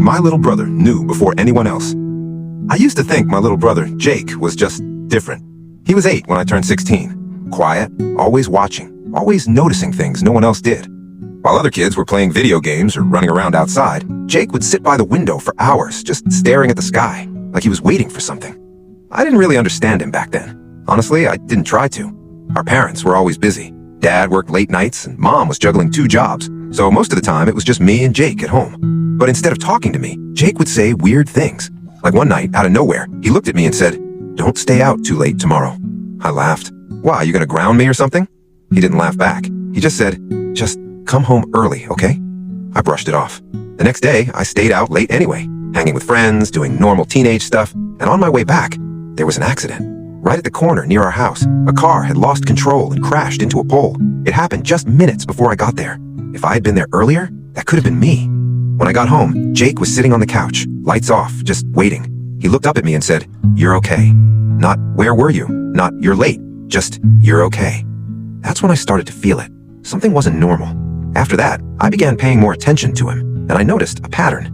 my little brother knew before anyone else. I used to think my little brother, Jake, was just different. He was 8 when I turned 16. Quiet, always watching, always noticing things no one else did. While other kids were playing video games or running around outside, Jake would sit by the window for hours, just staring at the sky, like he was waiting for something. I didn't really understand him back then. Honestly, I didn't try to. Our parents were always busy. Dad worked late nights and Mom was juggling 2 jobs, so most of the time it was just me and Jake at home. But instead of talking to me, Jake would say weird things. Like one night, out of nowhere, he looked at me and said, "Don't stay out too late tomorrow." I laughed. "Why, you gonna ground me or something?" He didn't laugh back. He just said, "Just come home early, okay?" I brushed it off. The next day, I stayed out late anyway, hanging with friends, doing normal teenage stuff, and on my way back, there was an accident. Right at the corner near our house, a car had lost control and crashed into a pole. It happened just minutes before I got there. If I had been there earlier, that could have been me. When I got home, Jake was sitting on the couch, lights off, just waiting. He looked up at me and said, "You're okay." Not, "Where were you?" Not, "You're late." Just, "You're okay." That's when I started to feel it. Something wasn't normal. After that, I began paying more attention to him, and I noticed a pattern.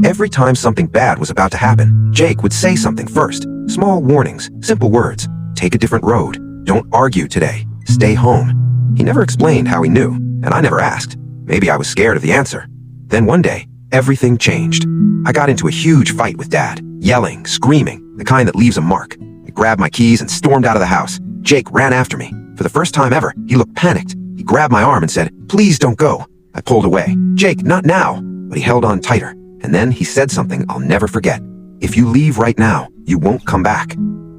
Every time something bad was about to happen, Jake would say something first. Small warnings, simple words. "Take a different road. Don't argue today. Stay home." He never explained how he knew, and I never asked. Maybe I was scared of the answer. Then one day, everything changed. I got into a huge fight with Dad, yelling, screaming, the kind that leaves a mark. I grabbed my keys and stormed out of the house. Jake ran after me. For the first time ever, he looked panicked. He grabbed my arm and said, "Please don't go." I pulled away. "Jake, not now." But he held on tighter. And then he said something I'll never forget. "If you leave right now, you won't come back."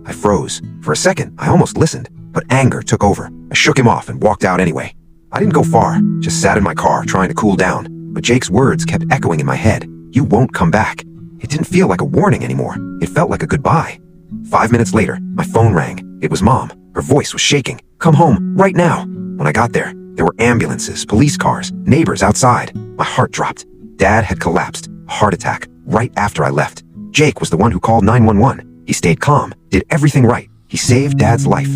I froze. For a second, I almost listened, but anger took over. I shook him off and walked out anyway. I didn't go far, just sat in my car trying to cool down. But Jake's words kept echoing in my head. "You won't come back." It didn't feel like a warning anymore. It felt like a goodbye. 5 minutes later, my phone rang. It was Mom. Her voice was shaking. "Come home, right now." When I got there were ambulances, police cars, neighbors outside. My heart dropped. Dad had collapsed, a heart attack, right after I left. Jake was the one who called 911. He stayed calm, did everything right. He saved Dad's life.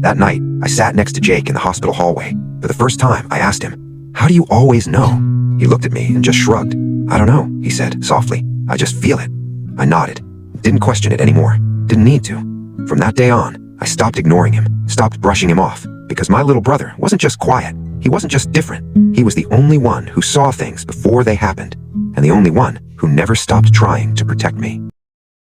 That night, I sat next to Jake in the hospital hallway. For the first time, I asked him, "How do you always know?" He looked at me and just shrugged. "I don't know," he said softly. "I just feel it." I nodded. Didn't question it anymore. Didn't need to. From that day on, I stopped ignoring him, stopped brushing him off, because my little brother wasn't just quiet. He wasn't just different. He was the only one who saw things before they happened, and the only one who never stopped trying to protect me.